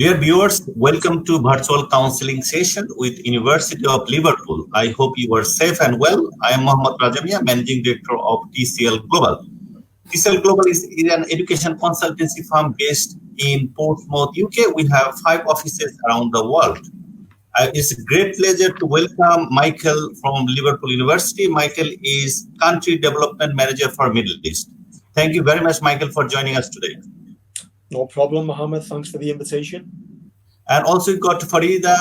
Dear viewers, welcome to Virtual Counselling Session with University of Liverpool. I hope you are safe and well. I am Mohammad Rajamia, Managing Director of TCL Global. TCL Global is an education consultancy firm based in Portsmouth, UK. We have 5 offices around the world. It's a great pleasure to welcome Michael from Liverpool University. Michael is Country Development Manager for Middle East. Thank you very much, Michael, for joining us today. No problem, Mohammed. Thanks for the invitation. And also got Farida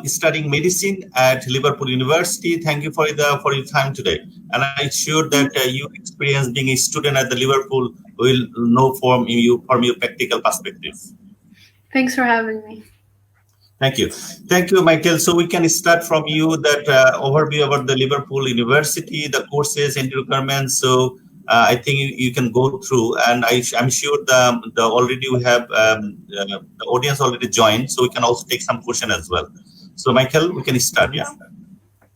studying medicine at Liverpool University. Thank you, Farida, for your time today. And I'm sure that your experience being a student at the Liverpool will know from your practical perspective. Thanks for having me. Thank you. Thank you, Michael. So we can start from you that overview about the Liverpool University, the courses and requirements. So I think you can go through, and I'm sure the already we have the audience already joined, so we can also take some question as well. So Michael, we can start. Yeah.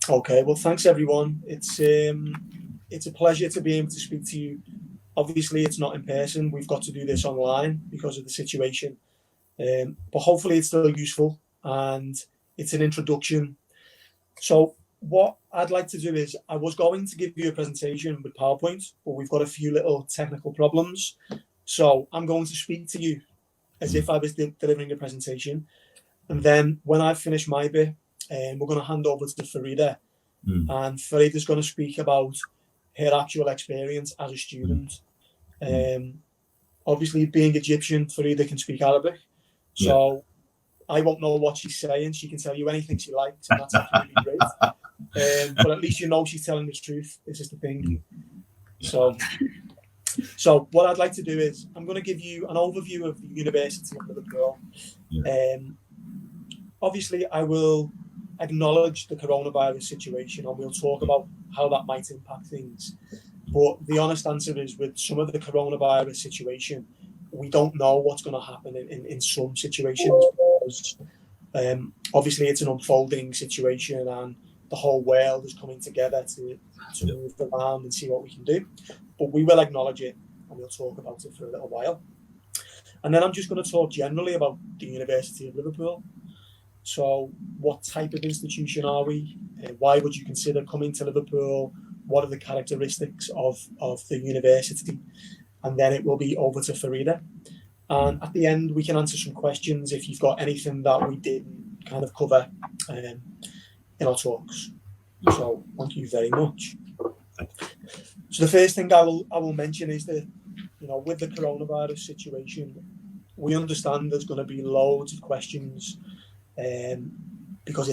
Okay. Well, thanks everyone. It's a pleasure to be able to speak to you. Obviously, it's not in person. We've got to do this online because of the situation, but hopefully it's still useful and it's an introduction. So what I'd like to do is, I was going to give you a presentation with PowerPoint, but we've got a few little technical problems. So I'm going to speak to you as if I was delivering a presentation. And then when I finish my bit, we're going to hand over to Farida. And Farida's going to speak about her actual experience as a student. Obviously, being Egyptian, Farida can speak Arabic. So I won't know what she's saying. She can tell you anything she likes, and that's absolutely great. But at least you know she's telling the truth. This is the thing. So what I'd like to do is, I'm going to give you an overview of the University of Liverpool. Obviously, I will acknowledge the coronavirus situation, and we'll talk about how that might impact things. But the honest answer is, with some of the coronavirus situation, we don't know what's going to happen in some situations, because obviously it's an unfolding situation and the whole world is coming together to move around and see what we can do. But we will acknowledge it and we'll talk about it for a little while. And then I'm just going to talk generally about the University of Liverpool. So what type of institution are we? Why would you consider coming to Liverpool? What are the characteristics of the university? And then it will be over to Farida. And at the end, we can answer some questions if you've got anything that we didn't kind of cover in our talks. So thank you very much. So the first thing I will mention is that, with the coronavirus situation, we understand there's going to be loads of questions because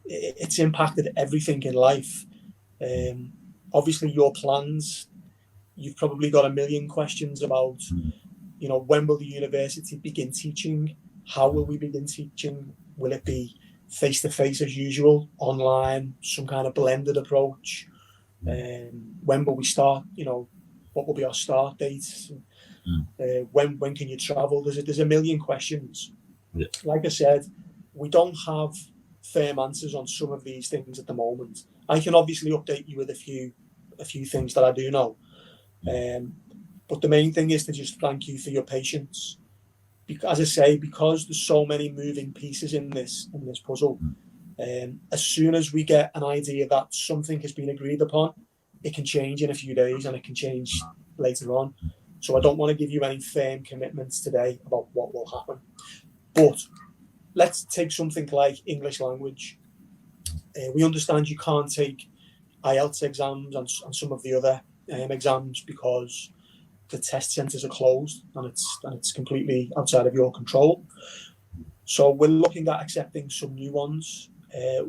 it's impacted everything in life. Obviously, your plans, you've probably got a million questions about, when will the university begin teaching? How will we begin teaching? Will it be face-to-face as usual, online, some kind of blended approach? When will we start? What will be our start date? When can you travel? There's a million questions. Like I said, we don't have firm answers on some of these things at the moment. I can obviously update you with a few things that I do know. But the main thing is to just thank you for your patience. As I say, because there's so many moving pieces in this puzzle, as soon as we get an idea that something has been agreed upon, it can change in a few days and it can change later on. So I don't want to give you any firm commitments today about what will happen. But let's take something like English language. We understand you can't take IELTS exams and some of the other exams because the test centres are closed and it's completely outside of your control. So we're looking at accepting some new ones.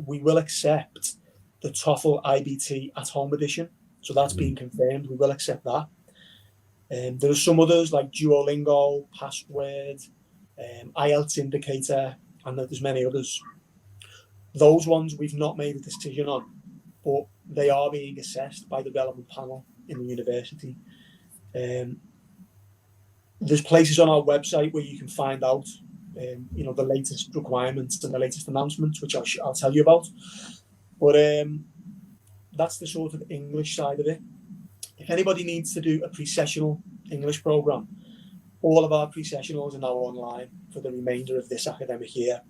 We will accept the TOEFL IBT at home edition. So that's been confirmed. We will accept that. There are some others like Duolingo, Password, IELTS Indicator, and there's many others. Those ones we've not made a decision on, but they are being assessed by the relevant panel in the university. There's places on our website where you can find out, the latest requirements and the latest announcements, which I'll tell you about. But that's the sort of English side of it. If anybody needs to do a pre-sessional English program, all of our pre-sessionals are now online for the remainder of this academic year.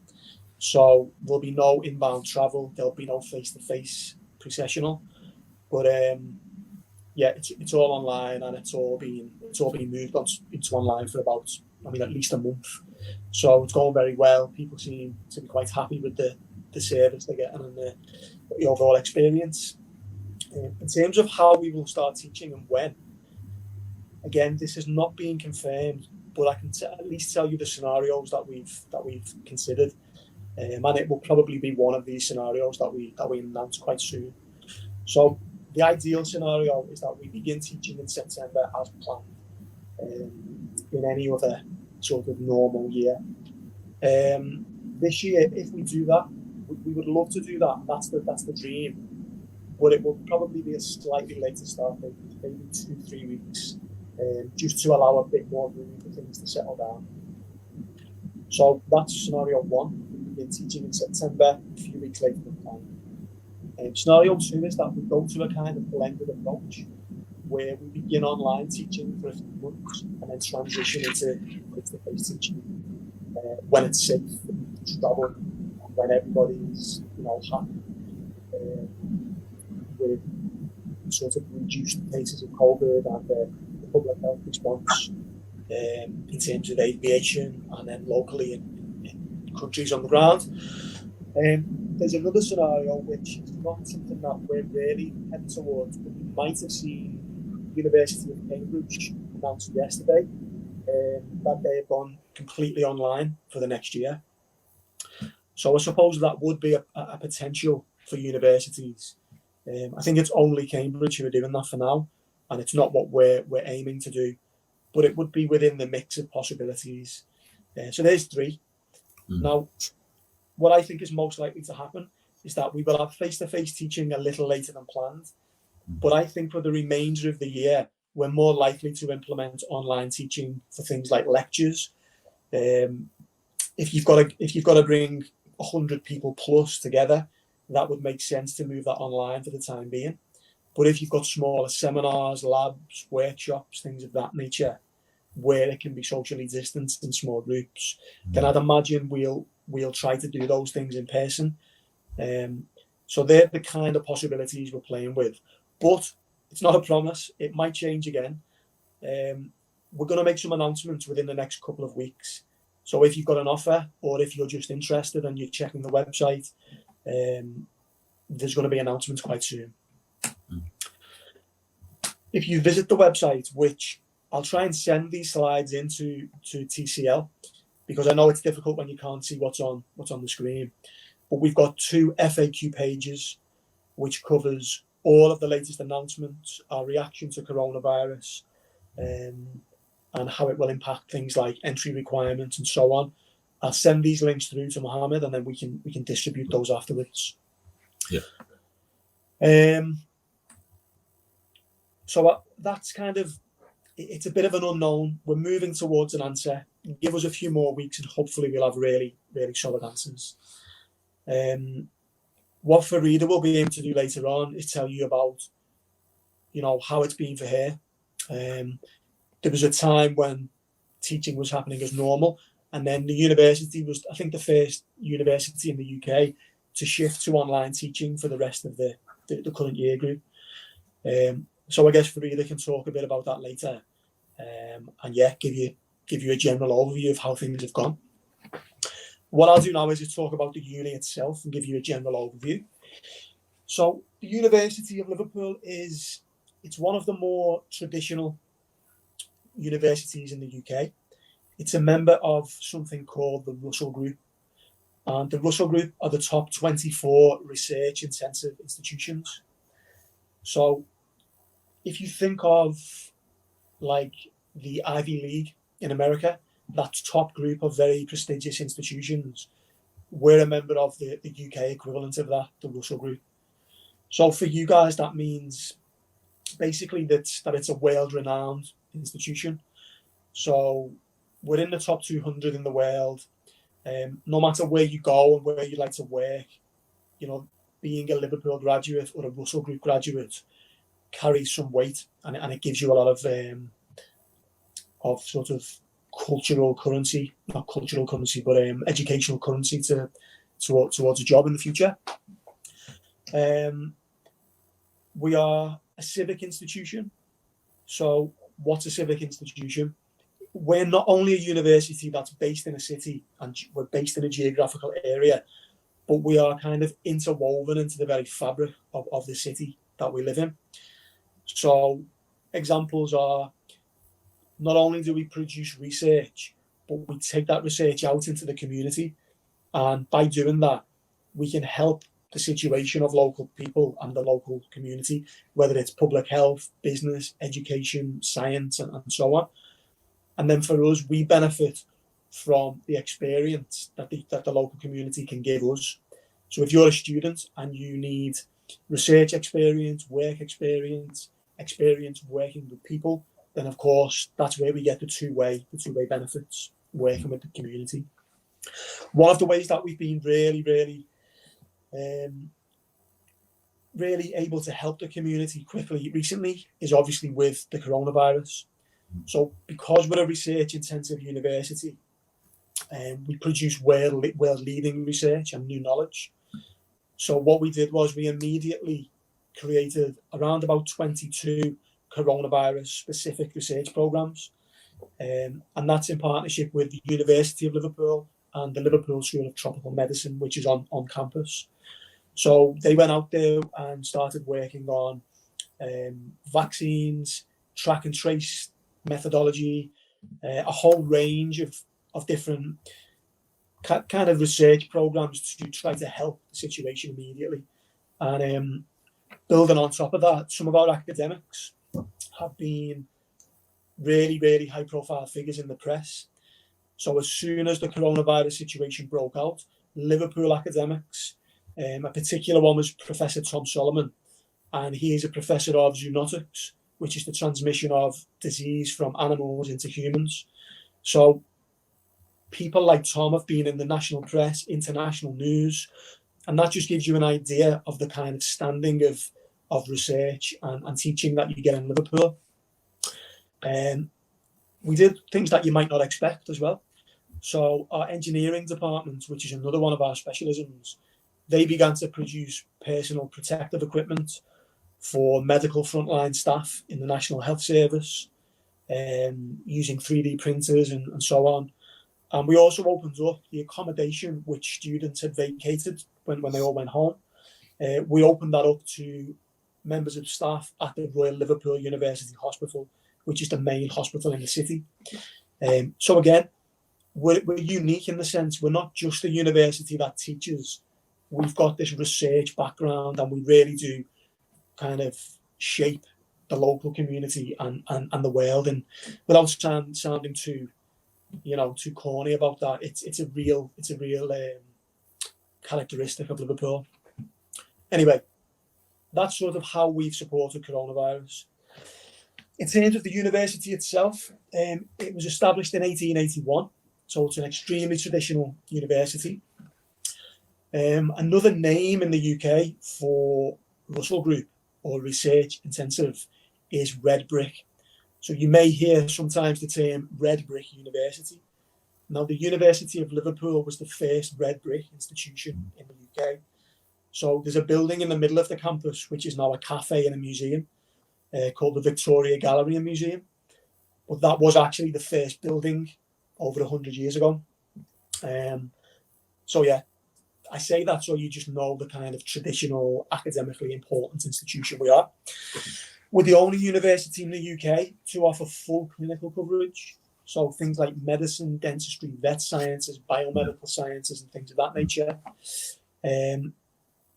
So there'll be no inbound travel, there'll be no face-to-face pre-sessional, but yeah, it's all online, and it's all been moved on into online for about, at least a month. So it's going very well. People seem to be quite happy with the service they're getting and the overall experience. In terms of how we will start teaching and when, again, this is not being confirmed, but I can at least tell you the scenarios that we've considered, and it will probably be one of these scenarios that we announce quite soon. So the ideal scenario is that we begin teaching in September as planned, in any other sort of normal year. This year, if we do that, we would love to do that. That's the dream. But it will probably be a slightly later start date, maybe 2-3 weeks, just to allow a bit more room for things to settle down. So that's scenario one. We begin teaching in September, a few weeks later than planned. Scenario two is that we go to a kind of blended approach, where we begin online teaching for a few months and then transition into face-to-face teaching when it's safe to travel, when everybody's happy with sort of reduced cases of COVID and the public health response in terms of aviation and then locally in countries on the ground. There's another scenario which is not something that we're really heading towards, but you might have seen University of Cambridge announced yesterday that they've gone completely online for the next year. So I suppose that would be a potential for universities. I think it's only Cambridge who are doing that for now, and it's not what we're aiming to do, but it would be within the mix of possibilities. So there's three. Now, what I think is most likely to happen is that we will have face-to-face teaching a little later than planned, but I think for the remainder of the year, we're more likely to implement online teaching for things like lectures. If you've got to bring 100 people plus together, that would make sense to move that online for the time being. But if you've got smaller seminars, labs, workshops, things of that nature, where it can be socially distanced in small groups, then I'd imagine we'll try to do those things in person. So they're the kind of possibilities we're playing with. But it's not a promise. It might change again. We're going to make some announcements within the next couple of weeks. So if you've got an offer, or if you're just interested and you're checking the website, there's going to be announcements quite soon. If you visit the website, which I'll try and send these slides into TCL, because I know it's difficult when you can't see what's on the screen. But we've got 2 FAQ pages, which covers all of the latest announcements, our reaction to coronavirus, and how it will impact things like entry requirements and so on. I'll send these links through to Mohammed, and then we can distribute those afterwards. Yeah. So that's kind of, it's a bit of an unknown. We're moving towards an answer. Give us a few more weeks and hopefully we'll have really, really solid answers. What Farida will be able to do later on is tell you about, how it's been for her. There was a time when teaching was happening as normal, and then the university was, I think, the first university in the UK to shift to online teaching for the rest of the current year group. So I guess Farida can talk a bit about that later, and give you a general overview of how things have gone. What I'll do now is talk about the uni itself and give you a general overview. So the University of Liverpool it's one of the more traditional universities in the UK. It's a member of something called the Russell Group. And the Russell Group are the top 24 research-intensive institutions. So if you think of like the Ivy League in America, that top group of very prestigious institutions, we're a member of the UK equivalent of that, the Russell Group. So for you guys, that means basically that it's a world-renowned institution. So we're in the top 200 in the world. No matter where you go and where you like to work, being a Liverpool graduate or a Russell Group graduate carries some weight, and it gives you a lot of sort of cultural currency, not cultural currency, but educational currency towards a job in the future. We are a civic institution. So what's a civic institution? We're not only a university that's based in a city and we're based in a geographical area, but we are kind of interwoven into the very fabric of the city that we live in. So examples are, not only do we produce research, but we take that research out into the community. And by doing that, we can help the situation of local people and the local community, whether it's public health, business, education, science, and so on. And then for us, we benefit from the experience that the local community can give us. So if you're a student and you need research experience, work experience working with people, then of course that's where we get the two-way benefits, working with the community. One of the ways that we've been really able to help the community quickly recently is obviously with the coronavirus. So because we're a research-intensive university, we produce world-leading research and new knowledge. So what we did was we immediately created around about 22 coronavirus-specific research programs, and that's in partnership with the University of Liverpool and the Liverpool School of Tropical Medicine, which is on campus. So they went out there and started working on vaccines, track and trace methodology, a whole range of different kind of research programs to try to help the situation immediately. And building on top of that, some of our academics have been really high profile figures in the press. So as soon as the coronavirus situation broke out, Liverpool academics, a particular one was Professor Tom Solomon, and he is a professor of zoonotics, which is the transmission of disease from animals into humans. So people like Tom have been in the national press, international news, and that just gives you an idea of the kind of standing of research and teaching that you get in Liverpool. We did things that you might not expect as well. So our engineering department, which is another one of our specialisms, they began to produce personal protective equipment for medical frontline staff in the National Health Service, using 3D printers and so on. And we also opened up the accommodation which students had vacated when they all went home. We opened that up to members of staff at the Royal Liverpool University Hospital, which is the main hospital in the city. So again, we're unique in the sense we're not just a university that teaches. We've got this research background and we really do kind of shape the local community and the world. And without sounding too corny about that, it's a real characteristic of Liverpool. Anyway, that's sort of how we've supported coronavirus. In terms of the university itself, it was established in 1881, so it's an extremely traditional university. Another name in the UK for Russell Group or research intensive is Red Brick. So you may hear sometimes the term Red Brick University. Now, the University of Liverpool was the first Red Brick institution in the UK. So there's a building in the middle of the campus, which is now a cafe and a museum, called the Victoria Gallery and Museum. But that was actually the first building over 100 years ago. So yeah, I say that so you just know the kind of traditional, academically important institution we are. We're the only university in the UK to offer full clinical coverage. So things like medicine, dentistry, vet sciences, biomedical sciences, and things of that nature.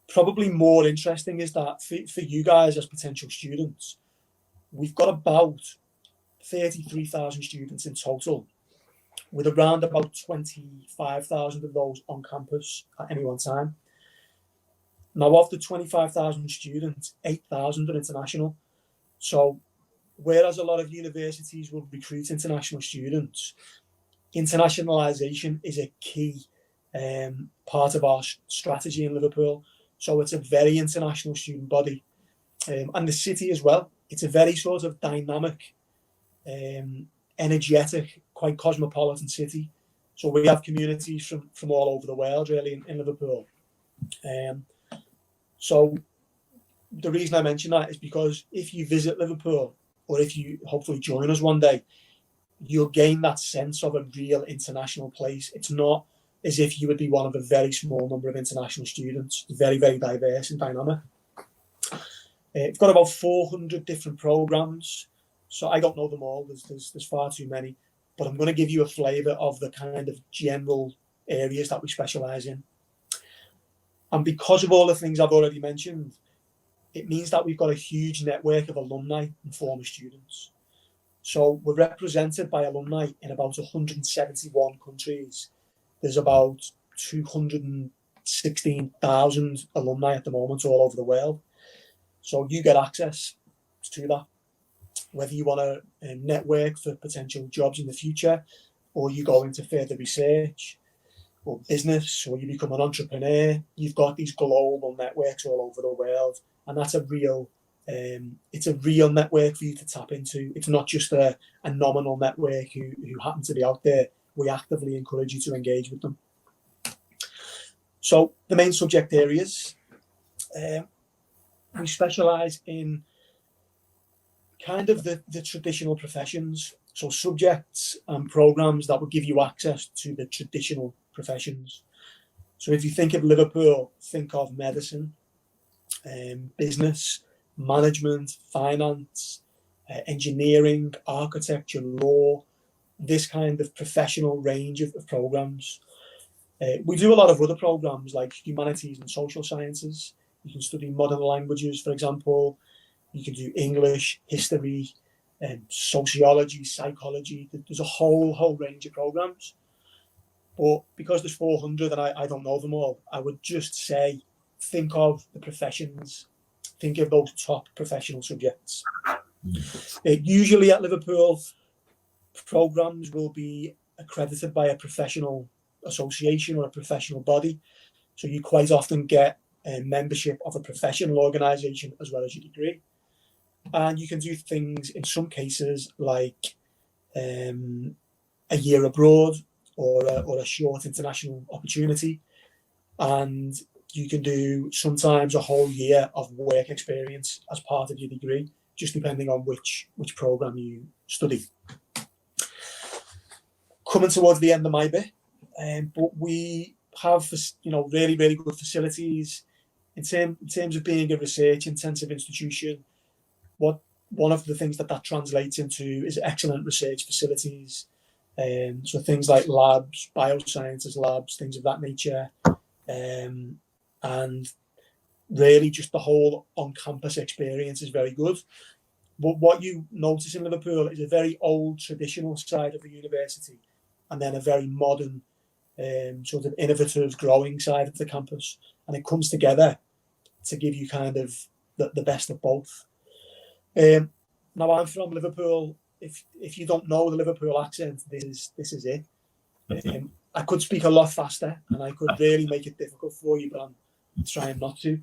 Probably more interesting is that for you guys as potential students, we've got about 33,000 students in total, with around about 25,000 of those on campus at any one time. Now, of the 25,000 students, 8,000 are international. So whereas a lot of universities will recruit international students, internationalisation is a key part of our strategy in Liverpool. So it's a very international student body. And the city as well. It's a very sort of dynamic, energetic, quite cosmopolitan city. So we have communities from all over the world, really, in Liverpool. So the reason I mention that is because if you visit Liverpool, or if you hopefully join us one day, you'll gain that sense of a real international place. It's not as if you would be one of a very small number of international students. It's very, very diverse and dynamic. It's got about 400 different programs. So I don't know them all. There's far too many. But I'm going to give you a flavour of the kind of general areas that we specialise in. And because of all the things I've already mentioned, it means that we've got a huge network of alumni and former students. So we're represented by alumni in about 171 countries. There's about 216,000 alumni at the moment all over the world. So you get access to that, whether you want to network for potential jobs in the future, or you go into further research or business, or you become an entrepreneur. You've got these global networks all over the world, and that's a real network for you to tap into. It's not just a nominal network who happen to be out there. We actively encourage you to engage with them. So the main subject areas, we specialise in kind of the traditional professions, so subjects and programs that would give you access to the traditional professions. So if you think of Liverpool, think of medicine, business, management, finance, engineering, architecture, law, this kind of professional range of programs. We do a lot of other programs like humanities and social sciences. You can study modern languages, for example. You can do English, history, sociology, psychology. There's a whole range of programs. But because there's 400 and I don't know them all, I would just say, think of the professions. Think of those top professional subjects. Usually at Liverpool, programs will be accredited by a professional association or a professional body. So you quite often get a membership of a professional organisation as well as your degree. And you can do things in some cases like a year abroad or a short international opportunity. And you can do sometimes a whole year of work experience as part of your degree, just depending on which program you study. Coming towards the end of my bit, but we have really, really good facilities in terms of being a research intensive institution. One of the things that translates into is excellent research facilities. So things like labs, biosciences labs, things of that nature. And really just the whole on-campus experience is very good. But what you notice in Liverpool is a very old traditional side of the university, and then a very modern, sort of innovative, growing side of the campus. And it comes together to give you kind of the best of both. Now I'm from Liverpool. If you don't know the Liverpool accent, this is it. I could speak a lot faster, and I could really make it difficult for you, but I'm trying not to.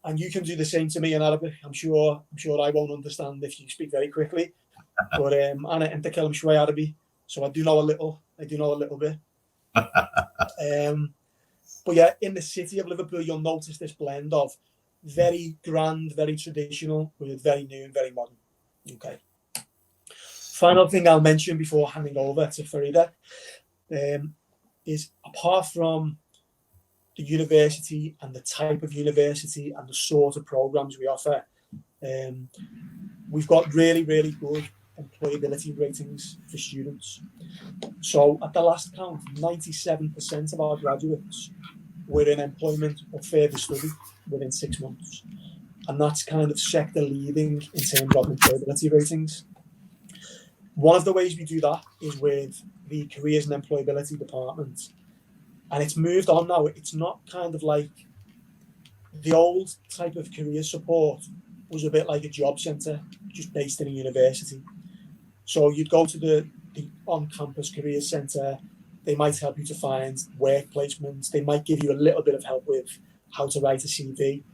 And you can do the same to me in Arabic. I'm sure I won't understand if you speak very quickly. But أنا أتكلم شوي عربي, so I do know a little bit. But yeah, in the city of Liverpool, you'll notice this blend of very grand, very traditional, with very new and very modern. Okay. Final thing I'll mention before handing over to Farida is, apart from the university and the type of university and the sort of programs we offer, we've got really, really good employability ratings for students. So at the last count, 97% of our graduates were in employment or further study within 6 months. And that's kind of sector leading in terms of employability ratings. One of the ways we do that is with the Careers and Employability Department. And it's moved on now. It's not kind of like the old type of career support was a bit like a job centre, just based in a university. So you'd go to the on-campus career centre. They might help you to find work placements. They might give you a little bit of help with how to write a CV.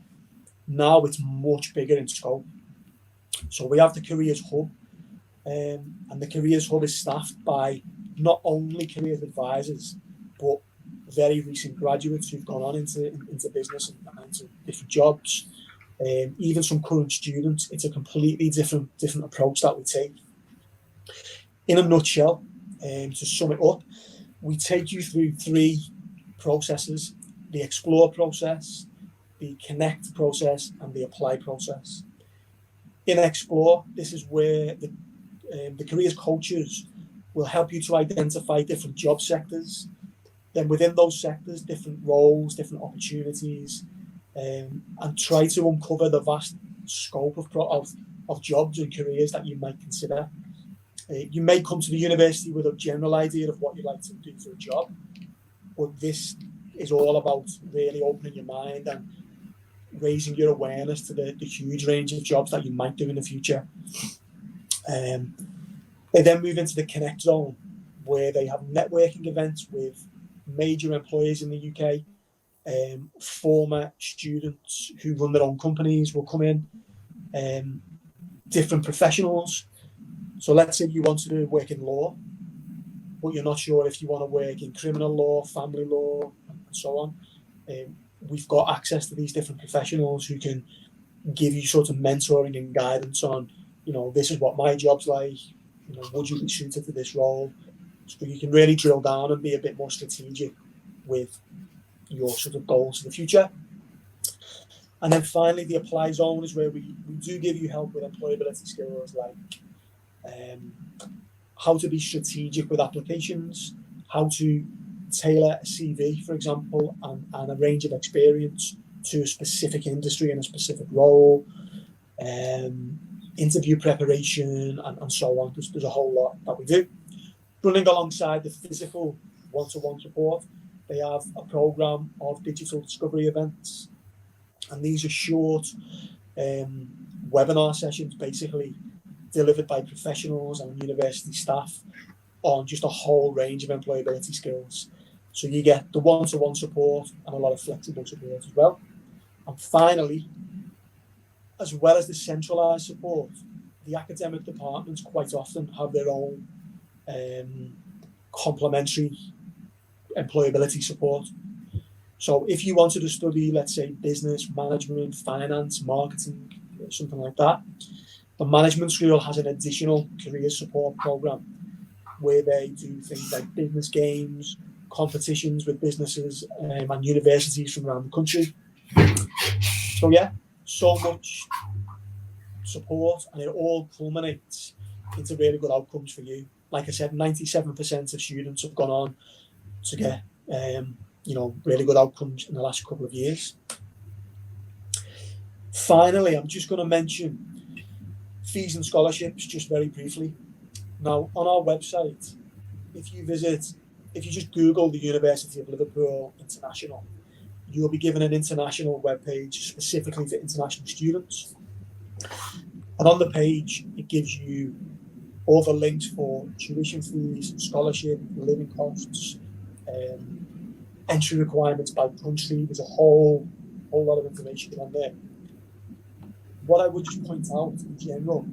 Now it's much bigger in scope. So we have the Careers Hub, and the Careers Hub is staffed by not only careers advisors, but very recent graduates who've gone on into business and into different jobs. Even some current students. It's a completely different approach that we take. In a nutshell, to sum it up, we take you through 3 processes: the explore process, the connect process, and the apply process. In explore, this is where the careers coaches will help you to identify different job sectors. Then within those sectors, different roles, different opportunities, and try to uncover the vast scope of jobs and careers that you might consider. You may come to the university with a general idea of what you'd like to do for a job, but this is all about really opening your mind and raising your awareness to the huge range of jobs that you might do in the future. They then move into the Connect Zone, where they have networking events with major employers in the UK. Former students who run their own companies will come in, different professionals. So let's say you want to work in law, but you're not sure if you want to work in criminal law, family law, and so on. We've got access to these different professionals who can give you sort of mentoring and guidance on, this is what my job's like, would you be suited for this role? So you can really drill down and be a bit more strategic with your sort of goals for the future. And then finally, the apply zone is where we do give you help with employability skills like how to be strategic with applications, how to tailor a CV, for example, and a range of experience to a specific industry and a specific role, interview preparation, and so on. There's a whole lot that we do. Running alongside the physical one-to-one support, they have a program of digital discovery events, and these are short webinar sessions, basically delivered by professionals and university staff on just a whole range of employability skills. So you get the one-to-one support and a lot of flexible support as well. And finally, as well as the centralised support, the academic departments quite often have their own complementary employability support. So if you wanted to study, let's say, business, management, finance, marketing, something like that, the management school has an additional career support program where they do things like business games, competitions with businesses and universities from around the country. So yeah, so much support, and it all culminates into really good outcomes for you. Like I said, 97% of students have gone on to get really good outcomes in the last couple of years. Finally, I'm just going to mention fees and scholarships just very briefly. Now, on our website, if you just Google the University of Liverpool International, you'll be given an international webpage specifically for international students. And on the page, it gives you all the links for tuition fees, scholarship, living costs, entry requirements by country. There's a whole lot of information on there. What I would just point out in general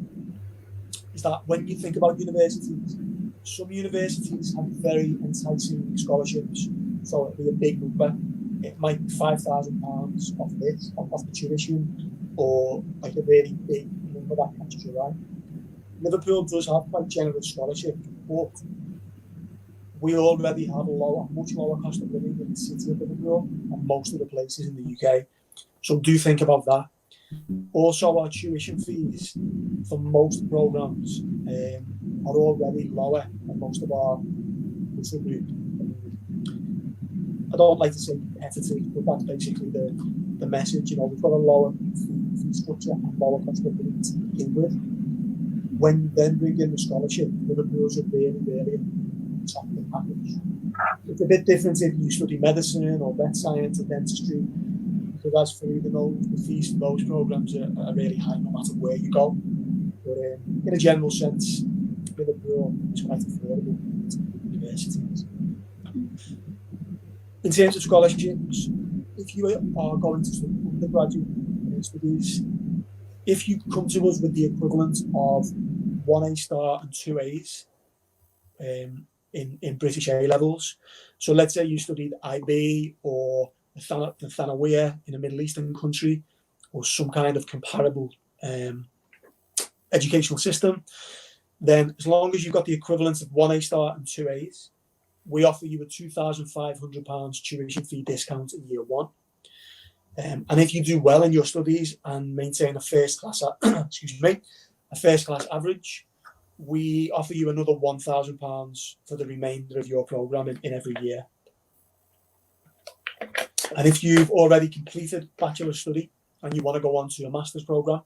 is that when you think about universities, some universities have very enticing scholarships. So it'll be a big number. It might be £5,000 off the tuition, or like a really big number that catches your eye. Liverpool does have quite generous scholarship, but we already have a much lower cost of living in the city of Liverpool and most of the places in the UK. So do think about that. Also, our tuition fees for most programs are already lower than most of our group. I don't like to say competitive, but that's basically the message. We've got a lower fee structure and lower cost of living to begin with. When you then bring in the scholarship, Liverpool's a really, really attractive package. It's a bit different if you study medicine or vet science or dentistry, because as for the fees for those programs are really high no matter where you go. But in a general sense, Liverpool is quite affordable to universities. In terms of scholarships, if you are going to study undergraduate studies, if you come to us with the equivalent of 1A star and 2As in British A levels. So let's say you studied IB or the Thanawiya in a Middle Eastern country, or some kind of comparable educational system. Then, as long as you've got the equivalent of 1A star and 2As, we offer you a £2,500 tuition fee discount in year one. And if you do well in your studies and maintain a first class average, we offer you another £1,000 for the remainder of your program in every year. And if you've already completed bachelor's study and you want to go on to a master's program,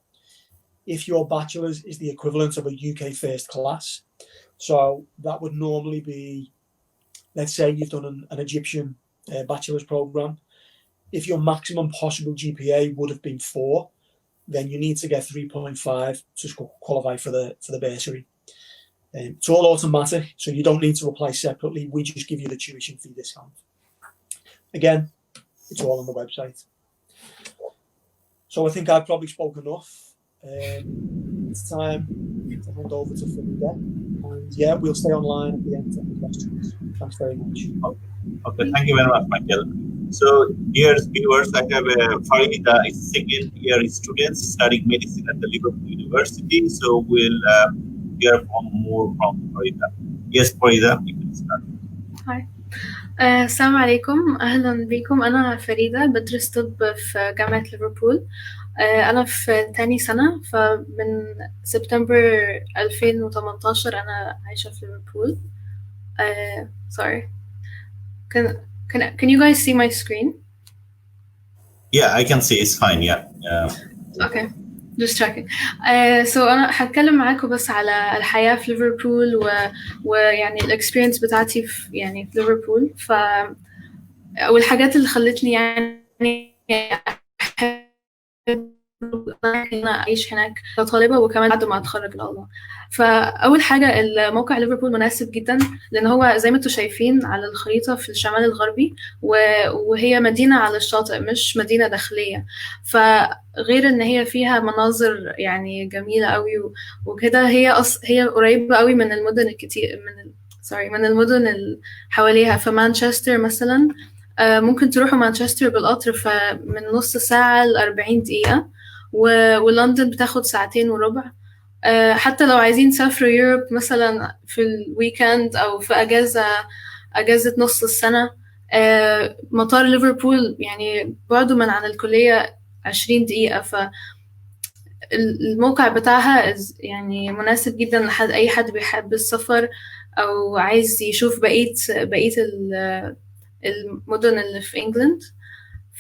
if your bachelor's is the equivalent of a UK first class, so that would normally be, let's say you've done an Egyptian bachelor's program. If your maximum possible GPA would have been 4, then you need to get 3.5 to qualify for the bursary. It's all automatic, so you don't need to apply separately. We just give you the tuition fee discount. Again, it's all on the website. So I think I've probably spoken enough. It's time to hand over to Feesa. And yeah, we'll stay online at the end to any questions. Thanks very much. Okay, thank you very much, Michael. So, dear viewers, I have Farida, a second-year student studying medicine at the Liverpool University. So we'll hear more from Farida. Yes, Farida, you can start. Hi. السلام عليكم، أهلا بكم. أنا فريدة بدرس طب في جامعة ليفربول. أنا في تاني سنة، فمن سبتمبر 2018 أنا عايشة في ليفربول. Sorry. Can you guys see my screen? Yeah, I can see. It's fine. Yeah. Okay. Just checking. So أنا هتكلم معاكم بس على الحياة في ليفربول ويعني الإكسبيرينس بتاعتي في ليفربول. والحاجات اللي خلتني يعني أنا أعيش هناك كطالبة وكمان بعد ما أتخرج إن الله. فأول حاجة الموقع ليفربول مناسب جدا، لأن هو زي ما انتم شايفين على الخريطة في الشمال الغربي، وهي مدينة على الشاطئ مش مدينة داخلية. فغير إن هي فيها مناظر يعني جميلة قوي وكده، هي قريبة قوي من المدن الكتير من المدن اللي حواليها. فمانشستر مثلا ممكن تروحوا مانشستر بالقطر فمن نص ساعة ل40 دقيقة، ولندن بتاخد 2.25 ساعة. حتى لو عايزين تسافروا يوروب مثلا في الويكند أو في أجازة نص السنة، مطار ليفربول يعني بعده من عن الكلية 20 دقيقة. فالموقع بتاعها يعني مناسب جدا لحد أي حد بيحب السفر أو عايز يشوف بقية المدن اللي في إنجلند.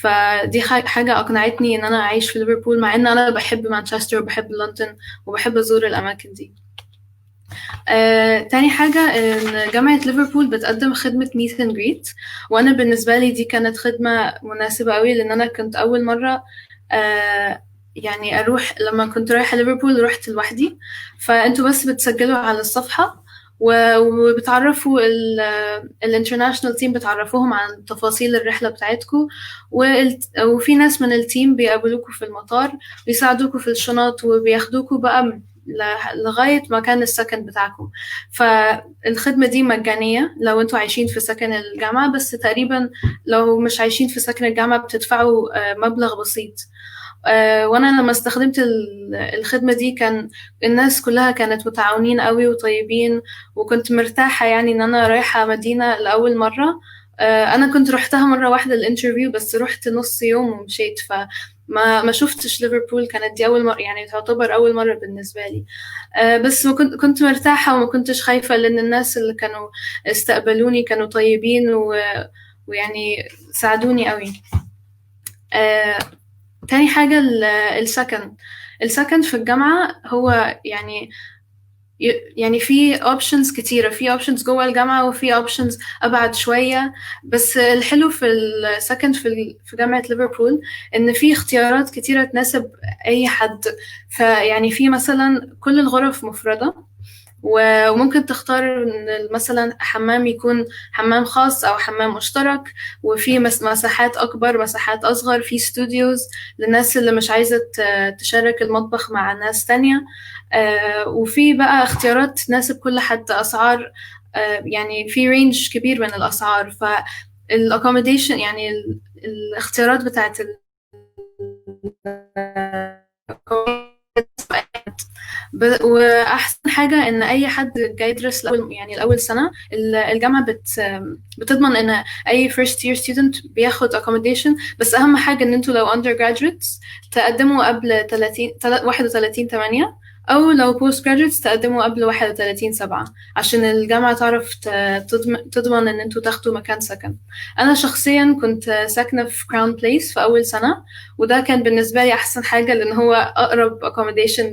فدي حاجة أقنعتني إن أنا أعيش في ليفربول، مع إن أنا بحب مانشستر وبحب لندن وبحب أزور الأماكن دي. تاني حاجة إن جامعة ليفربول بتقدم خدمة ميت اند جريت، وأنا بالنسبة لي دي كانت خدمة مناسبة قوي، لأن أنا كنت أول مرة يعني أروح. لما كنت رايحة ليفربول رحت لوحدي، فأنتوا بس بتسجلوا على الصفحة وبتعرفوا الانترناشنال تيم، بتعرفوهم عن تفاصيل الرحلة بتاعتكم، وفي ناس من التيم بيقابلوكوا في المطار بيساعدوكوا في الشنط وبياخدوكوا بقى لغاية مكان السكن بتاعكم. فالخدمة دي مجانية لو انتوا عايشين في سكن الجامعة، بس تقريبا لو مش عايشين في سكن الجامعة بتدفعوا مبلغ بسيط. وانا لما استخدمت الخدمة دي كان الناس كلها كانت متعاونين قوي وطيبين، وكنت مرتاحة يعني ان انا رايحة مدينة لأول مرة. انا كنت رحتها مرة واحدة الانترفيو، بس رحت نص يوم ومشيت، فما شفتش ليفربول. كانت دي اول مرة، يعني تعتبر اول مرة بالنسبة لي. بس كنت مرتاحة وما كنتش خايفة، لان الناس اللي كانوا استقبلوني كانوا طيبين ويعني ساعدوني قوي. تاني حاجة السكن في الجامعة هو يعني في options كتيرة، في options جوه الجامعة وفي options أبعد شوية. بس الحلو في السكن في جامعة ليفربول إن في اختيارات كتيرة تناسب أي حد. فيعني في مثلا كل الغرف مفردة، وممكن تختار مثلا حمام يكون حمام خاص أو حمام مشترك، وفي مساحات أكبر مساحات أصغر، في ستوديوز للناس اللي مش عايزة تشارك المطبخ مع ناس تانية. وفي بقى اختيارات تناسب كل حد، أسعار يعني في رينج كبير من الأسعار. فالأكوموديشن يعني الاختيارات بتاعت واحسن حاجه ان اي حد جاي يدرس الاول سنه الجامعه بتضمن ان اي first year student بياخد accommodation. بس اهم حاجه ان انتوا لو undergraduates تقدموا قبل 31/8، او لو postgraduates تقدموا قبل 31/7 عشان الجامعه تعرف تضمن ان انتوا تاخدوا مكان سكن. انا شخصيا كنت ساكنه في كراون بليس في اول سنه، وده كان بالنسبه لي احسن حاجه لان هو اقرب accommodation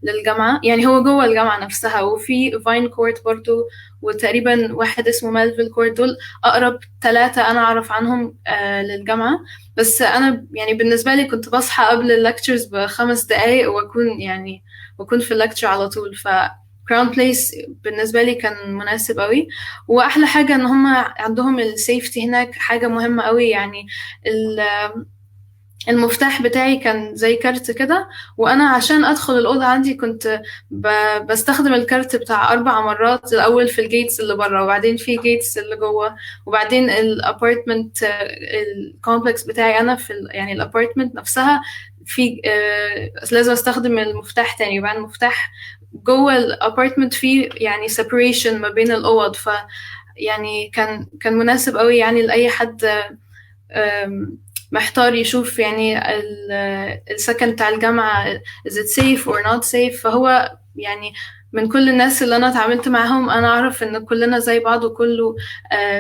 للجامعة، يعني هو جوه الجامعة نفسها. وفي فاين كورت برضو، وتقريبا واحد اسمه مالفيل كورت، دول أقرب 3 أنا أعرف عنهم للجامعة. بس أنا يعني بالنسبة لي كنت بصحى قبل اللكتشرز ب5 دقايق وأكون في اللكتشر على طول. كراون بليس بالنسبة لي كان مناسب قوي. وأحلى حاجة إن هم عندهم السيفتي هناك حاجة مهمة قوي. يعني المفتاح بتاعي كان زي كارت كده، وانا عشان ادخل الاوضه عندي كنت بستخدم الكارت بتاع 4 مرات، الاول في الجيتس اللي بره، وبعدين في جيتس اللي جوه، وبعدين الابارتمنت الكومبلكس بتاعي انا في يعني الابارتمنت نفسها في لازم استخدم المفتاح تاني. وبعدين المفتاح جوه الابارتمنت فيه يعني separation ما بين الاوض. يعني كان مناسب قوي يعني لاي حد محتار يشوف يعني السكن بتاع الجامعة is it safe or not safe. فهو يعني من كل الناس اللي أنا اتعاملت معهم أنا أعرف إن كلنا زي بعض، وكله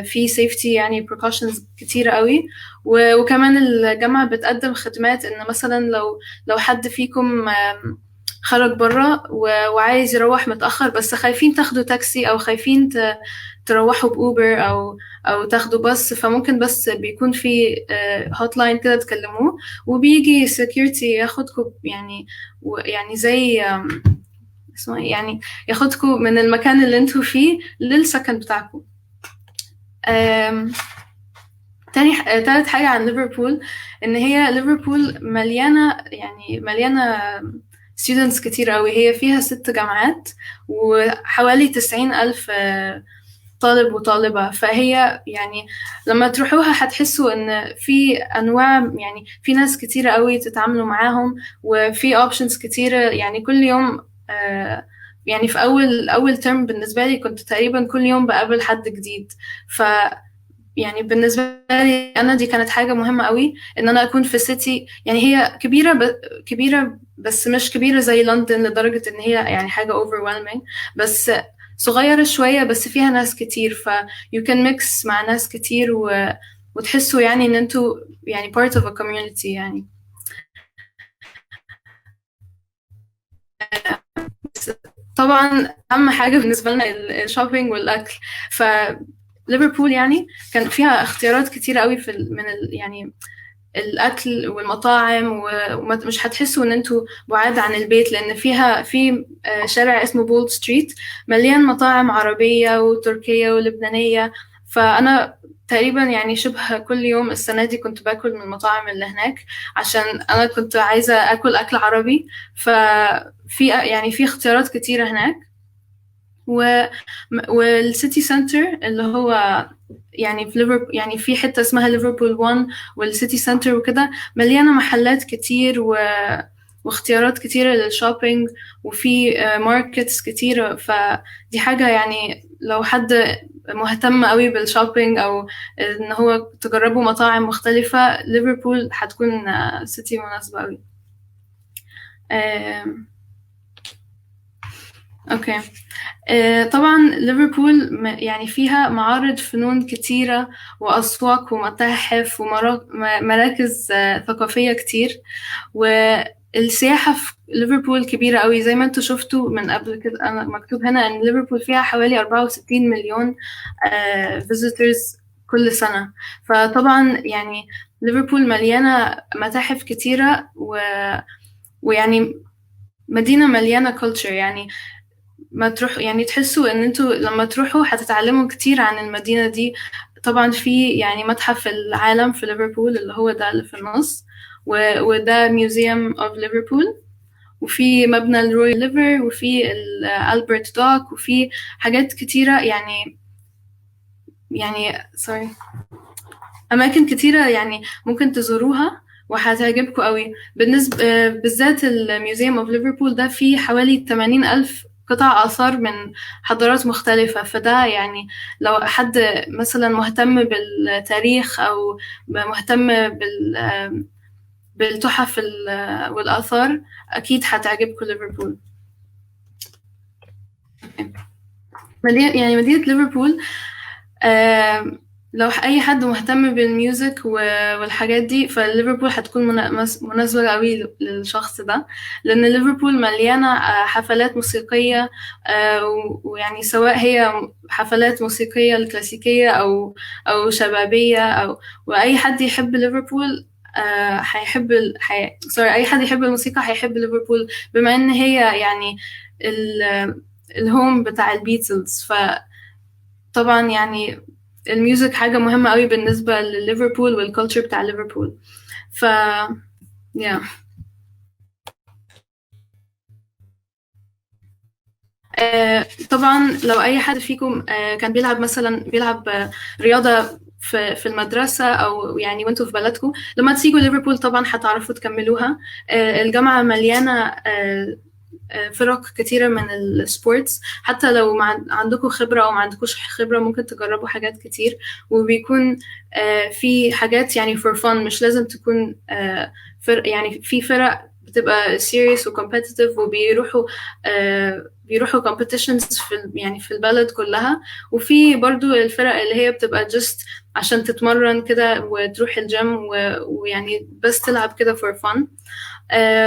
في safety يعني precautions كتيرة قوي. وكمان الجامعة بتقدم خدمات إن مثلا لو حد فيكم خرج برا وعايز يروح متأخر، بس خايفين تاخدوا تاكسي أو خايفين تروحوا بأوبر أو تاخدوا باص، فممكن بس بيكون في هوت لاين كده تكلموه، وبيجي security ياخدكم يعني زي اسمه يعني ياخدكم من المكان اللي انتوا فيه للسكن بتاعكم. تالت حاجة عن ليفربول إن هي ليفربول مليانة students كتير قوي. هي فيها 6 جامعات وحوالي 90,000 طالب وطالبة. فهي يعني لما تروحوها هتحسوا ان في انواع، يعني في ناس كتيرة قوي تتعاملوا معاهم، وفي options كتيرة. يعني كل يوم يعني في اول ترم بالنسبة لي كنت تقريبا كل يوم بقابل حد جديد. يعني بالنسبة لي أنا دي كانت حاجة مهمة قوي إن أنا أكون في سيتي يعني هي كبيرة بس مش كبيرة زي لندن لدرجة إن هي يعني حاجة overwhelming، بس صغيرة شوية بس فيها ناس كتير. you can mix مع ناس كتير وتحسوا يعني إن أنتوا يعني part of a community يعني. طبعا أهم حاجة بالنسبة لنا الشوبينج والأكل. ليفربول يعني كان فيها اختيارات كتيرة قوي يعني الأكل والمطاعم، ومش هتحسوا إن أنتوا بعاد عن البيت، لأن في شارع اسمه بولد ستريت مليان مطاعم عربية وتركية ولبنانية. فأنا تقريبا يعني شبه كل يوم السنة دي كنت باكل من المطاعم اللي هناك عشان أنا كنت عايزة أكل عربي. يعني في اختيارات كتيرة هناك. والسيتي سنتر اللي هو يعني في ليفربول، يعني في حتة اسمها ليفربول 1 والسيتي سنتر وكده مليانة محلات كتير واختيارات كتيرة للشوبينج، وفي ماركتس كتيرة. فدي حاجة يعني لو حد مهتم قوي بالشوبينج أو إن هو تجربوا مطاعم مختلفة، ليفربول هتكون سيتي مناسبة قوي. أوكي. طبعا ليفربول يعني فيها معارض فنون كتيرة وأسواق ومتاحف ومراكز ثقافية كتير. والسياحة في ليفربول كبيرة قوي زي ما انتوا شفتوا من قبل كده. أنا مكتوب هنا إن ليفربول فيها حوالي 64 مليون visitors كل سنة. فطبعا يعني ليفربول مليانة متاحف كتيرة ويعني مدينة مليانة culture. يعني ما تروحوا يعني تحسوا ان انتوا لما تروحوا هتتعلموا كتير عن المدينة دي. طبعا في يعني متحف العالم في ليفربول اللي هو ده اللي في النص، وده ميوزيوم اوف ليفربول، وفي مبنى الرويال ليفر، وفي الالبرت دوك، وفي حاجات كتيرة يعني سوري أماكن كتيرة يعني ممكن تزوروها وهتعجبكم قوي. بالنسبة بالذات الميوزيوم اوف ليفربول ده فيه حوالي 80,000 قطع آثار من حضارات مختلفة، فده يعني لو حد مثلا مهتم بالتاريخ أو مهتم بالتحف والآثار أكيد هتعجبكم ليفربول. مدينة ليفربول لو أي حد مهتم بالميوزك والحاجات دي، فليفربول هتكون مناسبة قوي للشخص ده، لأن ليفربول مليانة حفلات موسيقية، ويعني سواء هي حفلات موسيقية الكلاسيكية أو شبابية وأي حد يحب ليفربول هيحب أي حد يحب الموسيقى هيحب ليفربول، بما إن هي يعني الهوم بتاع البيتلز. فطبعا يعني الميوزك حاجة مهمة قوي بالنسبة لليفربول والكولتشر بتاع ليفربول. yeah. طبعا لو أي حد فيكم كان بيلعب رياضة في المدرسة أو يعني وانتوا في بلدكم، لما تيجوا ليفربول طبعا هتعرفوا تكملوها. الجامعة مليانة فرق كتيرة من السبورتس، حتى لو عندكم خبرة أو ما عندكوش خبرة ممكن تجربوا حاجات كتير، وبيكون في حاجات يعني for fun، مش لازم تكون يعني في فرق بتبقى serious و competitive بيروحوا competitions يعني في البلد كلها، وفي برضو الفرق اللي هي بتبقى just عشان تتمرن كده وتروح الجيم ويعني بس تلعب كده for fun.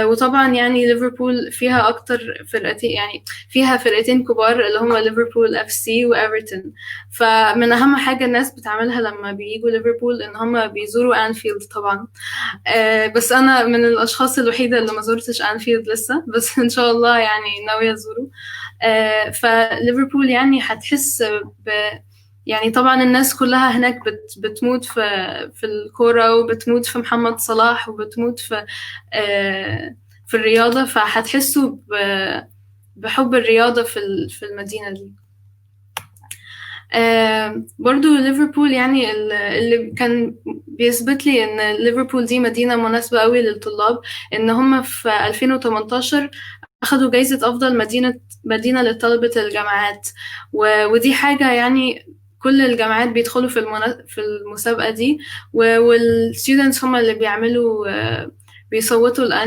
وطبعا يعني ليفربول فيها أكتر فرقتين، يعني فيها فرقتين كبار اللي هما ليفربول FC وإيفرتون. فمن أهم حاجة الناس بتعملها لما بييجوا ليفربول إن هما بيزوروا أنفيلد طبعا. بس أنا من الأشخاص الوحيدة اللي ما زورتش أنفيلد لسه، بس إن شاء الله يعني ناوية أزوره. فليفربول يعني هتحس يعني طبعا الناس كلها هناك بتموت في الكورة، وبتموت في محمد صلاح، وبتموت في الرياضة، فهتحسوا بحب الرياضة في المدينة دي. برضو ليفربول يعني اللي كان بيثبت لي ان ليفربول دي مدينة مناسبة قوي للطلاب، ان هم في 2018 أخدوا جايزة أفضل مدينة لطلبة الجامعات، ودي حاجة يعني كل الجامعات بيدخلوا في المسابقة دي، والستودنتس هم اللي بيصوتوا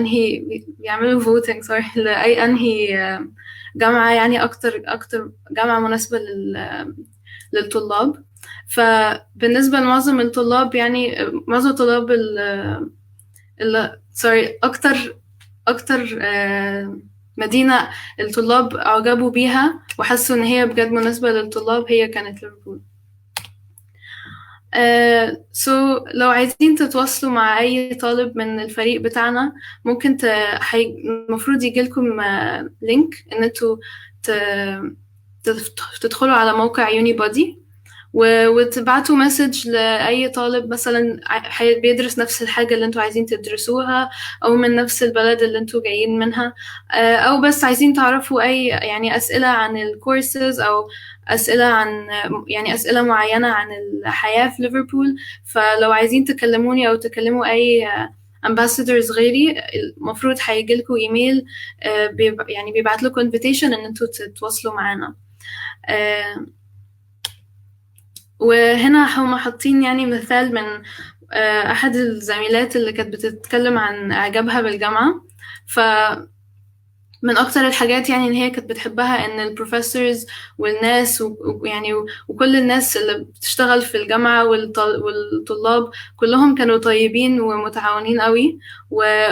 بيعملوا voting لأي أنهي جامعة يعني أكتر جامعة مناسبة للطلاب. فبالنسبة لمعظم الطلاب يعني معظم طلاب أكتر مدينة الطلاب أعجبوا بيها وحسوا إن هي بجد مناسبة للطلاب هي كانت ليفربول. لو عايزين تتواصلوا مع أي طالب من الفريق بتاعنا ممكن المفروض يجيلكم لينك إن انتوا تدخلوا على موقع Unibody وتبعتوا مسج لأي طالب مثلا بيدرس نفس الحاجة اللي انتوا عايزين تدرسوها أو من نفس البلد اللي انتوا جايين منها، أو بس عايزين تعرفوا أي يعني أسئلة عن الكورسز أو أسئلة عن يعني أسئلة معينة عن الحياة في ليفربول. فلو عايزين تكلموني أو تكلموا أي ambassadors غيري المفروض هيجيلكوا إيميل يعني بيبعت لكم invitation إن انتوا تتواصلوا معانا. وهنا هم حاطين يعني مثال من أحد الزميلات اللي كانت بتتكلم عن إعجابها بالجامعة. من أكتر الحاجات يعني إن هي كانت بتحبها إن البروفيسورز والناس ويعني وكل الناس اللي بتشتغل في الجامعة والطلاب كلهم كانوا طيبين ومتعاونين قوي،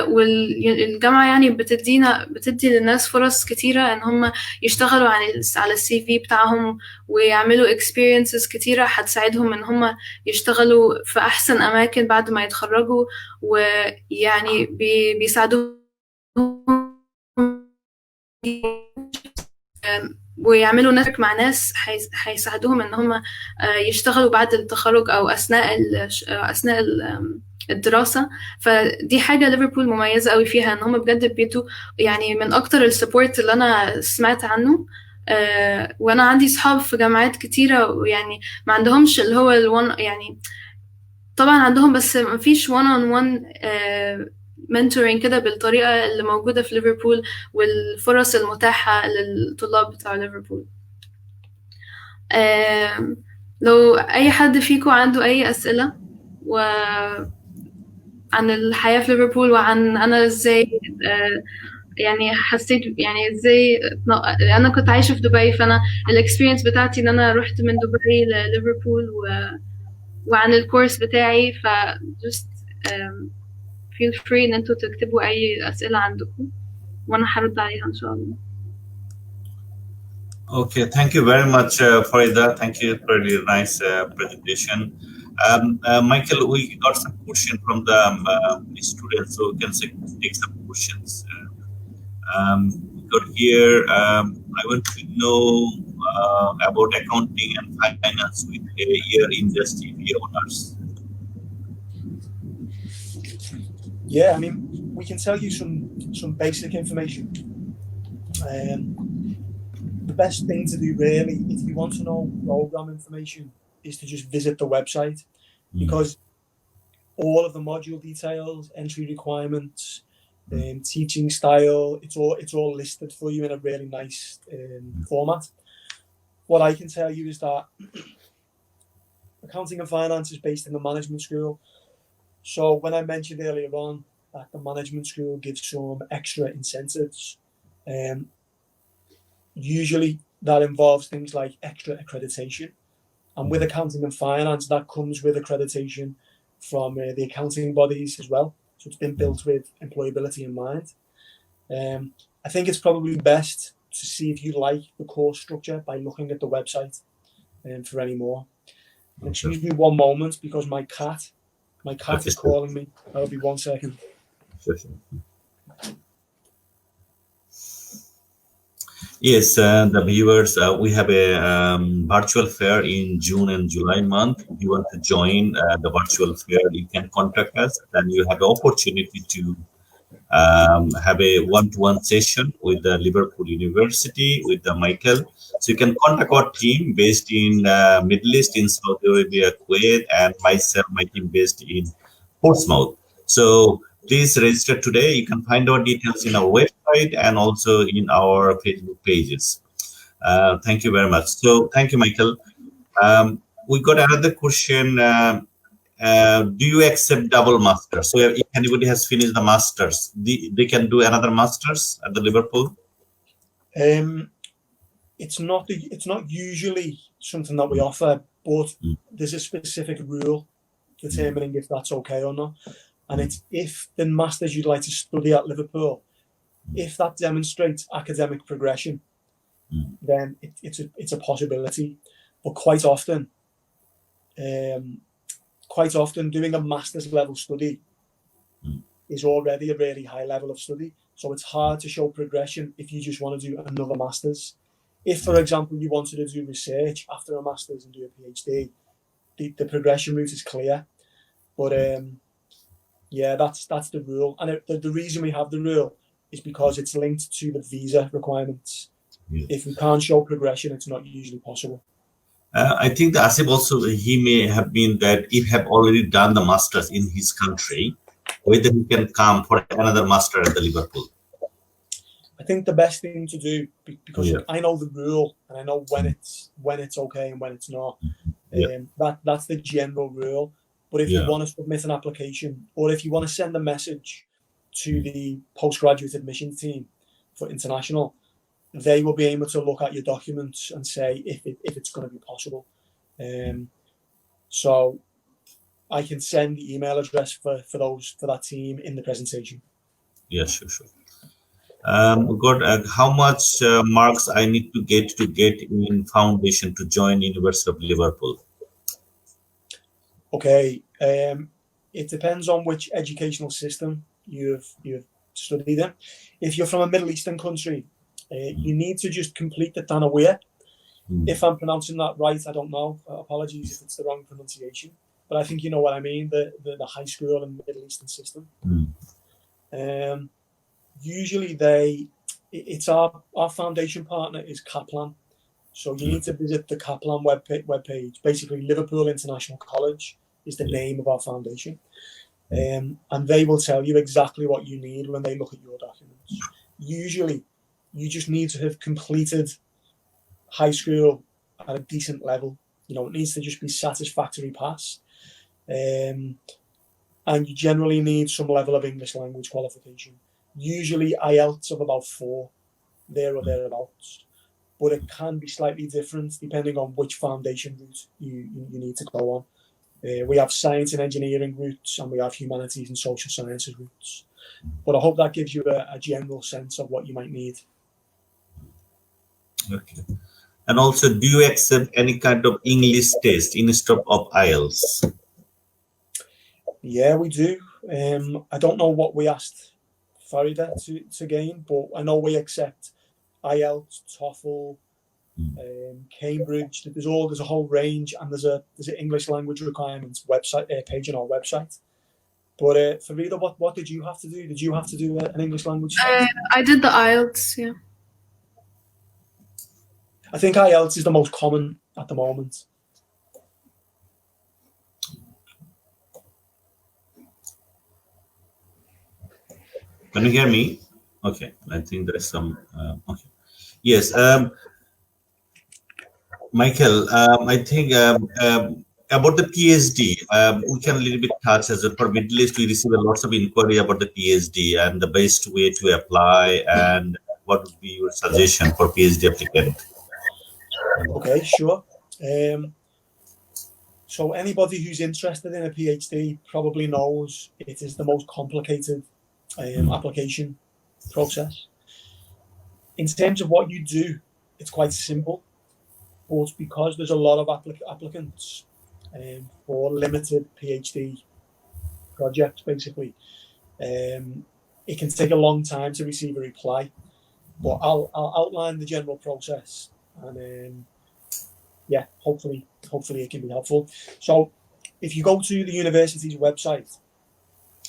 والجامعة يعني بتدي للناس فرص كتيرة إن هم يشتغلوا على الCV بتاعهم ويعملوا experiences كتيرة هتساعدهم إن هم يشتغلوا في أحسن أماكن بعد ما يتخرجوا، ويعني بيساعدوهم ويعملوا نتورك مع ناس هيساعدوهم ان هم يشتغلوا بعد التخرج او اثناء الدراسة. فدي حاجة ليفربول مميزة قوي فيها، ان هم بجد بيدوا يعني من اكتر السبورت اللي انا سمعت عنه. وانا عندي صحاب في جامعات كتيرة ويعني ما عندهمش اللي هو الوان، يعني طبعا عندهم بس ما فيش one on one mentoring كده بالطريقة اللي موجودة في ليفربول والفرص المتاحة للطلاب بتاع ليفربول. لو أي حد فيكم عنده أي أسئلة عن الحياة في ليفربول وعن أنا إزاي يعني حسيت يعني إزاي أنا كنت عايشة في دبي، فأنا الإكسبيرينس بتاعتي إن أنا رحت من دبي لليفربول وعن الكورس بتاعي. ف just feel free إن أنتوا تكتبوا أي أسئلة عندكم وأنا هرد عليها إن شاء الله. Okay, thank you very much, Farida. Thank you for your nice presentation. Michael, we got some questions from the students, so we can take some questions. We got here, I want to know about accounting and finance with a year in just CPA honors. Yeah, I mean, we can tell you some basic information. The best thing to do really, if you want to know program information, is to just visit the website, because all of the module details, entry requirements, teaching style, it's all listed for you in a really nice format. What I can tell you is that accounting and finance is based in the management school. So when I mentioned earlier on that the management school gives some extra incentives, usually that involves things like extra accreditation. And with accounting and finance, that comes with accreditation from the accounting bodies as well. So it's been built with employability in mind. I think it's probably best to see if you like the course structure by looking at the website for any more. Excuse me one moment, because my cat is calling me. That'll be 1 second. Sure. Yes, the viewers, we have a virtual fair in June and July month. If you want to join the virtual fair, you can contact us. Then you have the opportunity to have a one-to-one session with the Liverpool University, with the Michael. So you can contact our team based in Middle East, in Saudi Arabia, Kuwait, and myself, my team based in Portsmouth. So please register today. You can find our details in our website and also in our Facebook pages. Thank you very much. So thank you, Michael. We got another question. Do you accept double masters? So if anybody has finished the masters, they can do another masters at the Liverpool? It's not usually something that we offer, but there's a specific rule determining if that's okay or not. And it's if the masters you'd like to study at Liverpool, if that demonstrates academic progression, then it's a possibility. But quite often doing a master's level study is already a really high level of study. So it's hard to show progression if you just want to do another master's. If, for example, you wanted to do research after a master's and do a PhD, the progression route is clear. But yeah, that's the rule. And the reason we have the rule is because it's linked to the visa requirements. If we can't show progression, it's not usually possible. I think the Asif also, he may have been that if have already done the masters in his country, whether he can come for another master at the Liverpool. I think the best thing to do, because I know the rule and I know when it's okay and when it's not. That's the general rule. But if you want to submit an application, or if you want to send a message to the postgraduate admissions team for international, they will be able to look at your documents and say if it's going to be possible. So I can send the email address for that team in the presentation. Yes, sure. How much marks I need to get in foundation to join University of Liverpool? Okay, it depends on which educational system you've studied in. If you're from a Middle Eastern country, You need to just complete the Danawea. If I'm pronouncing that right, I don't know. Apologies if it's the wrong pronunciation. But I think you know what I mean, the high school and Middle Eastern system. Usually it's our foundation partner is Kaplan. So you need to visit the Kaplan webpage. Basically, Liverpool International College is the name of our foundation. And they will tell you exactly what you need when they look at your documents. Usually, you just need to have completed high school at a decent level. You know, it needs to just be satisfactory pass. And you generally need some level of English language qualification. Usually IELTS of about 4, there or thereabouts. But it can be slightly different depending on which foundation route you need to go on. We have science and engineering routes, and we have humanities and social sciences routes. But I hope that gives you a general sense of what you might need. Okay. And also, do you accept any kind of English test instead of IELTS? Yeah, we do. I don't know what we asked Farida to gain, but I know we accept IELTS, TOEFL, Cambridge. There's a whole range, and there's an English language requirements website page on our website. But Farida, what did you have to do? Did you have to do an English language test? I did the IELTS, yeah. I think IELTS is the most common at the moment. Can you hear me? Okay, I think there's some. Okay, yes, Michael. I think about the PhD, we can a little bit touch as a for Middle East. We receive a lots of inquiry about the PhD and the best way to apply, and what would be your suggestion for PhD applicant? Okay, sure. So anybody who's interested in a PhD probably knows it is the most complicated application process. In terms of what you do, it's quite simple, but because there's a lot of applicants for limited PhD projects, basically, it can take a long time to receive a reply. But I'll outline the general process, and yeah, hopefully it can be helpful. So if you go to the university's website,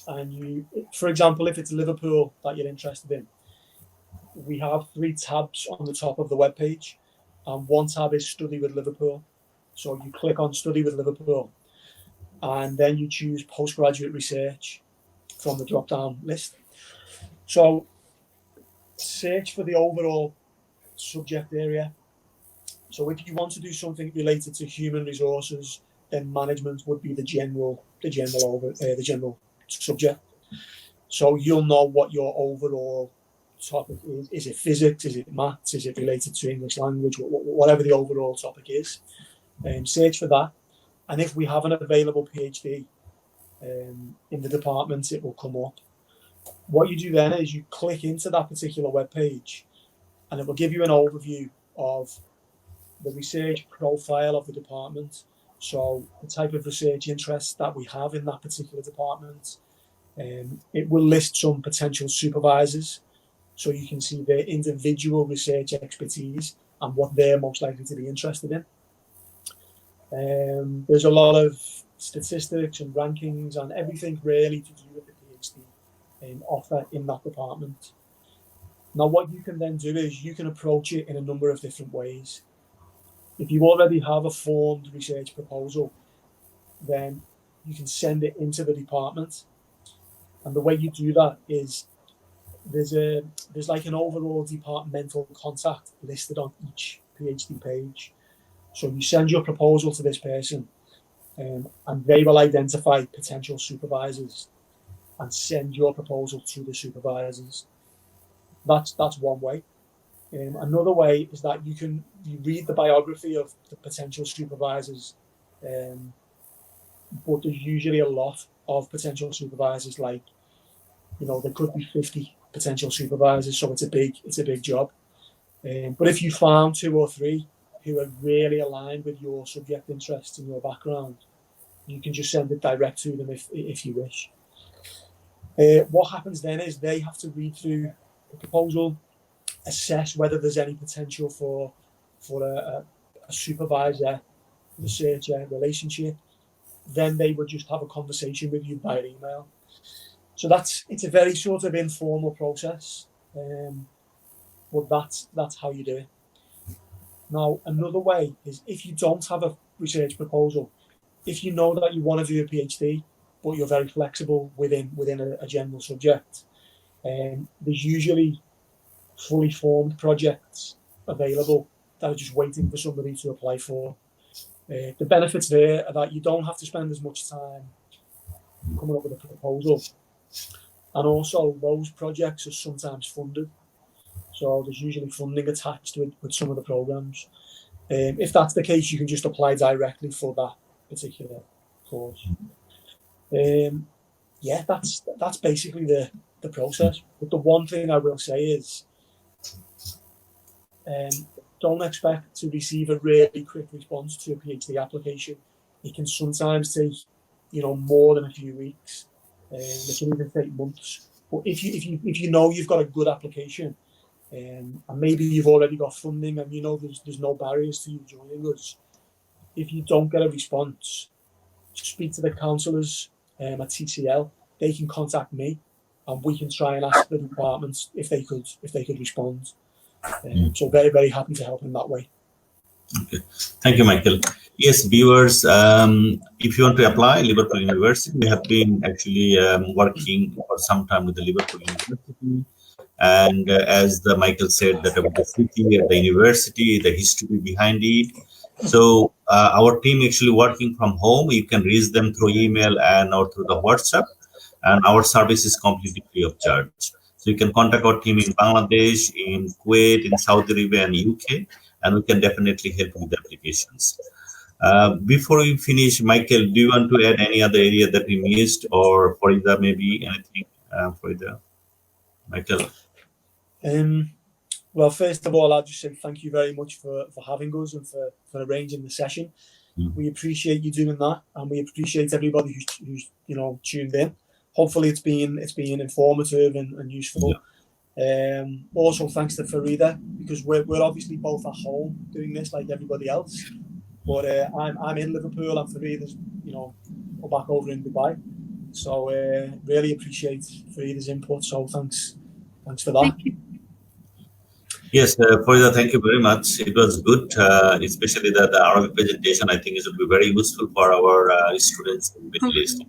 and you, for example, if it's Liverpool that you're interested in, we have 3 tabs on the top of the webpage, and one tab is Study with Liverpool. So you click on Study with Liverpool, and then you choose Postgraduate Research from the drop-down list. So search for the overall subject area. So if you want to do something related to human resources, then management would be the general subject. So you'll know what your overall topic is. Is it physics? Is it maths? Is it related to English language? Whatever the overall topic is. Search for that. And if we have an available PhD in the department, it will come up. What you do then is you click into that particular web page, and it will give you an overview of the research profile of the department. So the type of research interests that we have in that particular department. It will list some potential supervisors, so you can see their individual research expertise and what they're most likely to be interested in. There's a lot of statistics and rankings and everything really to do with the PhD offer in that department. Now, what you can then do is you can approach it in a number of different ways. If you already have a formed research proposal, then you can send it into the department. And the way you do that is there's like an overall departmental contact listed on each PhD page. So you send your proposal to this person, and they will identify potential supervisors and send your proposal to the supervisors. That's one way. Another way is that you read the biography of the potential supervisors, but there's usually a lot of potential supervisors. Like, there could be 50 potential supervisors, so it's a big job. But if you found 2 or 3 who are really aligned with your subject interests and your background, you can just send it direct to them if you wish. What happens then is they have to read through the proposal, assess whether there's any potential for a supervisor, researcher relationship, then they would just have a conversation with you by email. So it's a very sort of informal process, but that's how you do it. Now, another way is if you don't have a research proposal, if you know that you want to do a PhD, but you're very flexible within a general subject, there's usually fully formed projects available that are just waiting for somebody to apply for. The benefits there are that you don't have to spend as much time coming up with a proposal, and also those projects are sometimes funded, so there's usually funding attached to it with some of the programs. If that's the case, you can just apply directly for that particular course. Yeah, that's basically the process. But the one thing I will say is, don't expect to receive a really quick response to a PhD application. It can sometimes take, more than a few weeks. It can even take months. But if you know you've got a good application, and maybe you've already got funding, and there's no barriers to you joining us, if you don't get a response, speak to the counsellors at TCL. They can contact me, and we can try and ask the departments if they could respond. So very, very happy to help in that way. Okay, thank you, Michael. Yes, viewers, if you want to apply Liverpool University, we have been actually working for some time with the Liverpool University. And as Michael said, that about the city, the university, the history behind it. So our team actually working from home. You can reach them through email or through the WhatsApp, and our service is completely free of charge. So you can contact our team in Bangladesh, in Kuwait, in Saudi Arabia, and UK, and we can definitely help with the applications. Before we finish, Michael, do you want to add any other area that we missed, or Farida, maybe anything, Farida? Michael? Well, first of all, I'll just say thank you very much for having us and for arranging the session. We appreciate you doing that, and we appreciate everybody who's tuned in. Hopefully, it's been informative and useful. Yeah. Also, thanks to Farida, because we're obviously both at home doing this like everybody else. But I'm in Liverpool, and Farida's we're back over in Dubai. So really appreciate Farida's input. So thanks for that. Thank you. Yes, Farida, thank you very much. It was good, especially the Arabic presentation. I think it will be very useful for our students in the Middle East.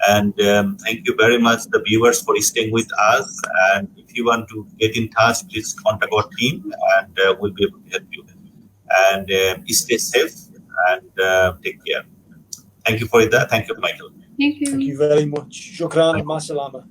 And thank you very much, the viewers, for staying with us. And if you want to get in touch, please contact our team, and we'll be able to help you. And stay safe and take care. Thank you, Farida. Thank you, Michael. Thank you. Thank you very much. Shukran and ma salama.